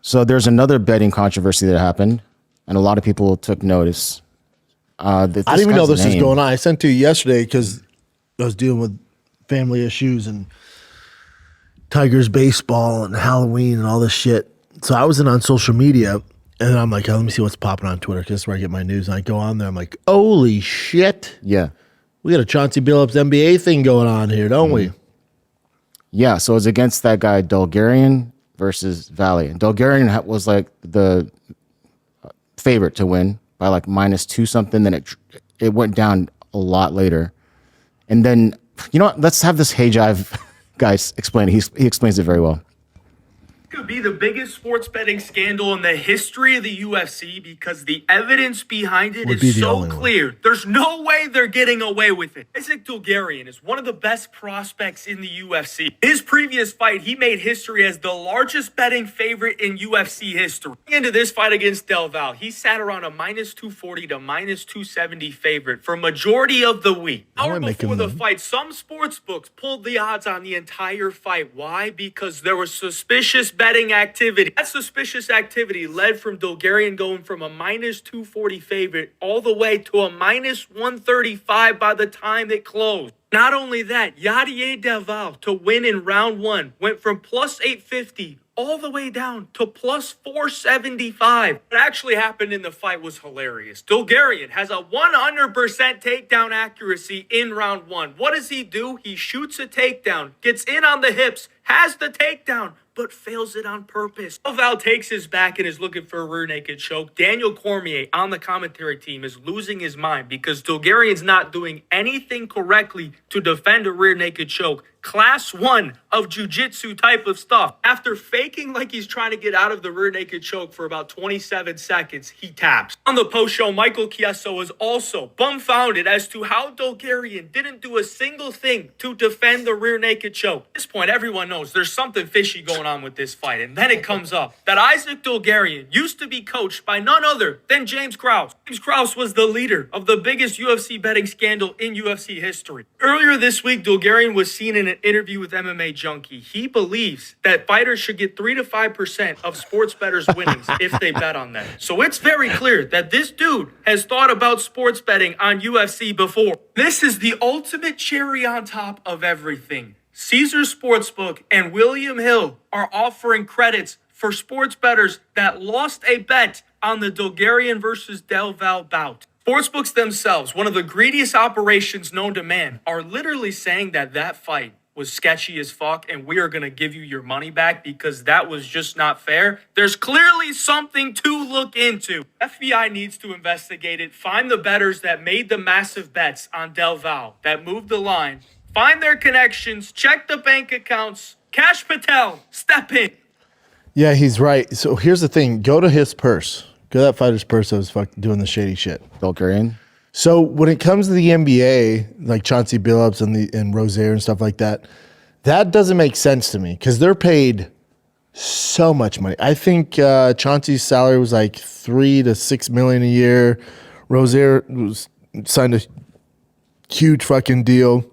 So there's another betting controversy that happened, and a lot of people took notice. I didn't even know this was going on. I sent to you yesterday because I was dealing with family issues and Tigers baseball and Halloween and all this shit. So I wasn't on social media, and I'm like, oh, let me see what's popping on Twitter because that's where I get my news. And I go on there, I'm like, holy shit. Yeah. We got a Chauncey Billups NBA thing going on here, don't we? Yeah, so it's against that guy Dolgarian versus Valley. And Dolgarian was like the favorite to win by like -2 something. Then it went down a lot later. And then, you know what? Let's have this Hey Jive guy explain it. He explains it very well. Could be the biggest sports betting scandal in the history of the UFC because the evidence behind it is so clear. There's no way they're getting away with it. Isaac Dolgarian is one of the best prospects in the UFC. His previous fight, he made history as the largest betting favorite in UFC history. Into this fight against Del Val, he sat around a -240 to -270 favorite for majority of the week. Hour before the fight, some sports books pulled the odds on the entire fight. Why? Because there was suspicious betting activity. That suspicious activity led from Dolgarian going from a -240 favorite all the way to a -135 by the time it closed. Not only that, Yadier Del Val to win in round 1 went from +850 all the way down to +475. What actually happened in the fight was hilarious. Dolgarian has a 100% takedown accuracy in round 1. What does he do? He shoots a takedown, gets in on the hips, has the takedown, but fails it on purpose. Del Val takes his back and is looking for a rear naked choke. Daniel Cormier on the commentary team is losing his mind because Dolgarian's not doing anything correctly to defend a rear naked choke. Class 1 of jiu-jitsu type of stuff. After faking like he's trying to get out of the rear naked choke for about 27 seconds, he taps. On the post show, Michael Chiesa was also bumfounded as to how Dolgarian didn't do a single thing to defend the rear naked choke. At this point, everyone knows there's something fishy going on with this fight. And then it comes up that Isaac Dolgarian used to be coached by none other than James Krause. James Krause was the leader of the biggest UFC betting scandal in UFC history. Earlier this week, Dolgarian was seen in an interview with MMA Junkie. He believes that fighters should get 3 to 5% of sports bettors' winnings if they bet on them. So it's very clear that this dude has thought about sports betting on UFC before. This is the ultimate cherry on top of everything. Caesars Sportsbook and William Hill are offering credits for sports bettors that lost a bet on the Dolgarian versus Del Val bout. Sportsbooks themselves, one of the greediest operations known to man, are literally saying that that fight was sketchy as fuck and we are going to give you your money back because that was just not fair. There's clearly something to look into. FBI needs to investigate it, find the bettors that made the massive bets on Del Val, that moved the line, find their connections, check the bank accounts. Cash Patel, step in. Yeah, he's right. So here's the thing. Go to his purse. Go to that fighter's purse that was fucking doing the shady shit. Dolgarian. So when it comes to the NBA, like Chauncey Billups and Rozier and stuff like that, that doesn't make sense to me because they're paid so much money. I think Chauncey's salary was like $3 to $6 million a year. Rozier signed a huge fucking deal.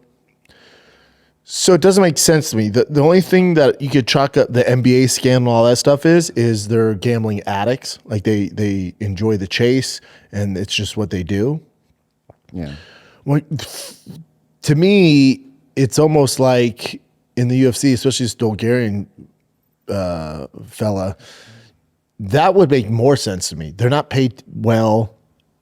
So it doesn't make sense to me. The only thing that you could chalk up the NBA scandal and all that stuff is they're gambling addicts. Like they enjoy the chase and it's just what they do. Yeah. Well, to me, it's almost like in the UFC, especially this Dolgarian fella, that would make more sense to me. They're not paid well,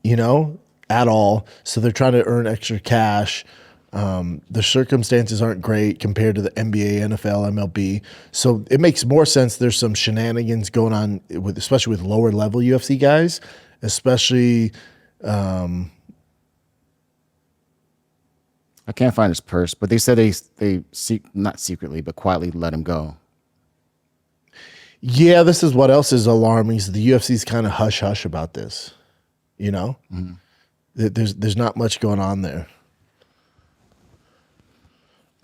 at all. So they're trying to earn extra cash. The circumstances aren't great compared to the NBA, NFL, MLB. So it makes more sense. There's some shenanigans going on especially with lower level UFC guys, especially. I can't find his purse, but they said they not secretly, but quietly let him go. Yeah, this is what else is alarming is the UFC's kind of hush-hush about this, Mm-hmm. There's not much going on there.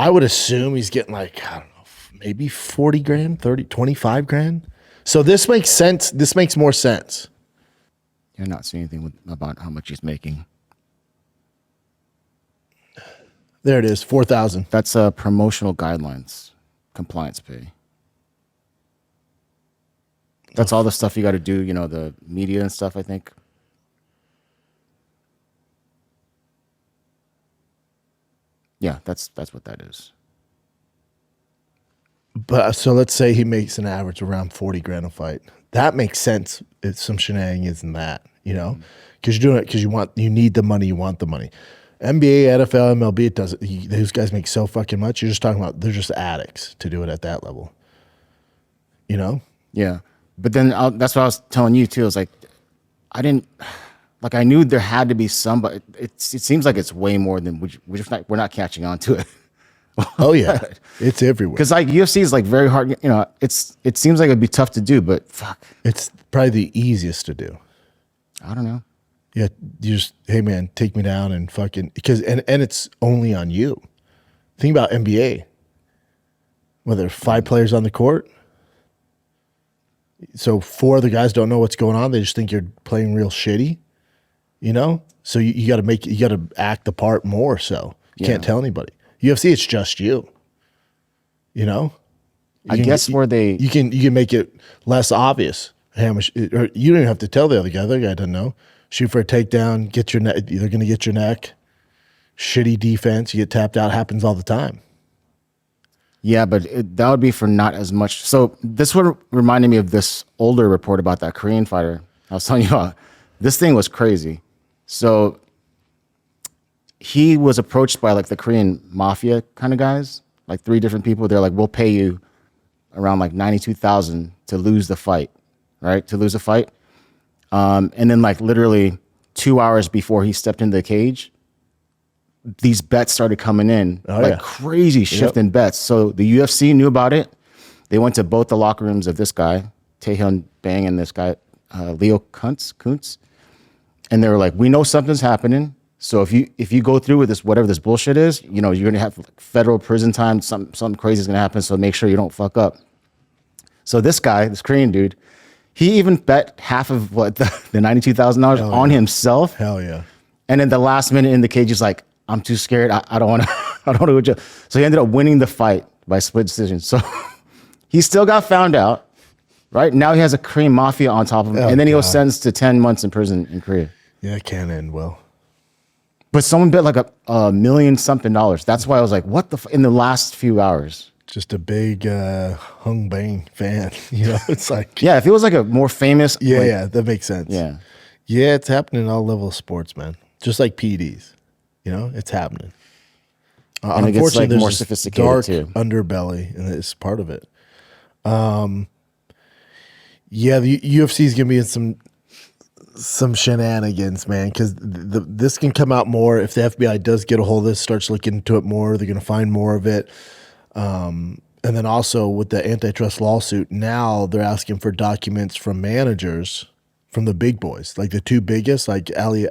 I would assume he's getting like, I don't know, maybe 40 grand, 30, 25 grand. So this makes sense. This makes more sense. You're not seeing anything about how much he's making. There it is, 4,000. That's promotional guidelines, compliance pay. That's all the stuff you got to do, the media and stuff, I think. Yeah, that's what that is. But so let's say he makes an average around 40 grand a fight. That makes sense. It's some shenanigans in that, because you're doing it because you need the money, you want the money. NBA, NFL, MLB, it doesn't. Those guys make so fucking much. You're just talking about they're just addicts to do it at that level. Yeah, but then that's what I was telling you too. It's like I knew there had to be some, but it seems like it's way more than we're not catching on to it. Oh yeah, it's everywhere. Because like UFC is like very hard. It seems like it'd be tough to do, but fuck, it's probably the easiest to do. I don't know. Yeah, you just, hey man, take me down and fucking, because and it's only on you. Think about NBA. Whether 5 players on the court, so 4 of the guys don't know what's going on. They just think you're playing real shitty. So you got to act the part more. So you can't tell anybody. UFC, it's just you. I guess where you can make it less obvious. Or you don't even have to tell the other guy. The other guy doesn't know. Shoot for a takedown, get your neck. They're going to get your neck. Shitty defense, you get tapped out. Happens all the time. Yeah, but that would be for not as much. So this one reminded me of this older report about that Korean fighter. I was telling you about. This thing was crazy. So he was approached by like the Korean mafia kind of guys, like 3 different people. They're like, we'll pay you around like 92,000 to lose the fight, right? To lose a fight. And then like literally 2 hours before he stepped into the cage, these bets started coming in, crazy shifting bets. So the UFC knew about it. They went to both the locker rooms of this guy, Taehyun Bang, and this guy, Leo Kuntz. And they were like, we know something's happening. So if you go through with this, whatever this bullshit is, you're going to have like federal prison time. Something crazy is going to happen. So make sure you don't fuck up. So this guy, this Korean dude, he even bet half of what the $92,000 on himself. Hell yeah. And in the last minute in the cage, he's like, I'm too scared. I don't want to. I don't want to go. So he ended up winning the fight by split decision. So he still got found out. Right now he has a Korean mafia on top of him, and then he was sentenced to 10 months in prison in Korea. Yeah, it can't end well. But someone bet like a million something dollars. That's why I was like, what the in the last few hours. Just a big Hung Bang fan. It's like. Yeah, if it was like a more famous. Yeah, that makes sense. Yeah. Yeah, it's happening in all levels of sports, man. Just like PEDs. It's happening. And it gets like more sophisticated dark too. Underbelly, and it's part of it. Yeah, the UFC is gonna be in some shenanigans, man, because this can come out more if the FBI does get a hold of this, starts looking into it more. They're gonna find more of it. And then also with the antitrust lawsuit, now they're asking for documents from managers from the big boys, like the 2 biggest, like Ali,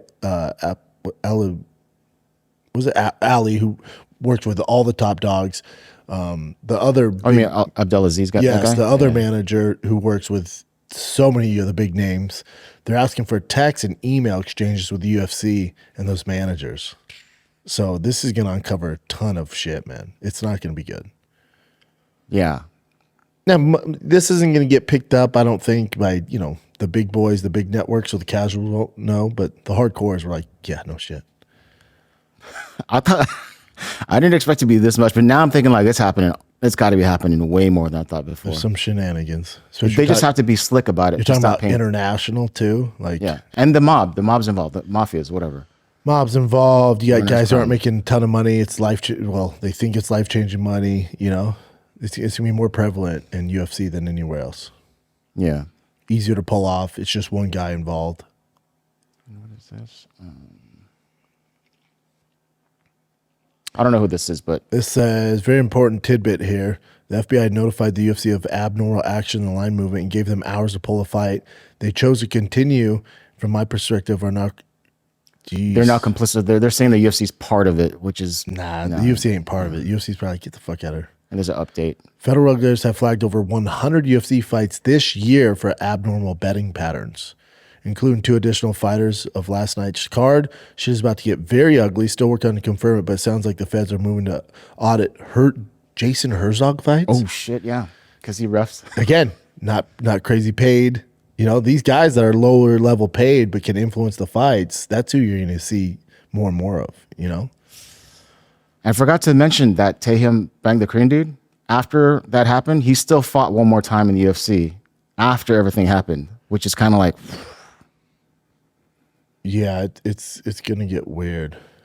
who worked with all the top dogs. The other, Abdelaziz got that guy? Yes, the other manager who works with so many of the big names. They're asking for text and email exchanges with the UFC and those managers. So this is going to uncover a ton of shit, man. It's not going to be good. Yeah. Now, this isn't going to get picked up, I don't think, by, the big boys, the big networks, or the casuals won't know, but the hardcores were like, yeah, no shit. I didn't expect it to be this much, but now I'm thinking like it's happening. It's got to be happening way more than I thought before. There's some shenanigans. So they just have to be slick about it. You're talking about international too, like and the mob. The mob's involved. The mafias, whatever. Mob's involved. You got guys who aren't making a ton of money. It's they think it's life changing money. It's gonna be more prevalent in UFC than anywhere else. Yeah, easier to pull off. It's just one guy involved. What is this? I don't know who this is, but this says very important tidbit here. The FBI notified the UFC of abnormal action in the line movement and gave them hours to pull a fight. They chose to continue. From my perspective, are not. Geez. They're not complicit. They're saying the UFC's part of it, which is the UFC ain't part of it. UFC's probably get the fuck out of her. And there's an update. Federal regulators have flagged over 100 UFC fights this year for abnormal betting patterns, including 2 additional fighters of last night's card. Shit is about to get very ugly. Still working on to confirm it, but it sounds like the feds are moving to audit Jason Herzog fights. Oh, shit, yeah. Because he refs. Again, not crazy paid. You know, these guys that are lower level paid but can influence the fights, that's who you're going to see more and more of, you know? I forgot to mention that Taeham banged the Korean dude. After that happened, he still fought one more time in the UFC after everything happened, which is kind of like... Yeah, it's going to get weird.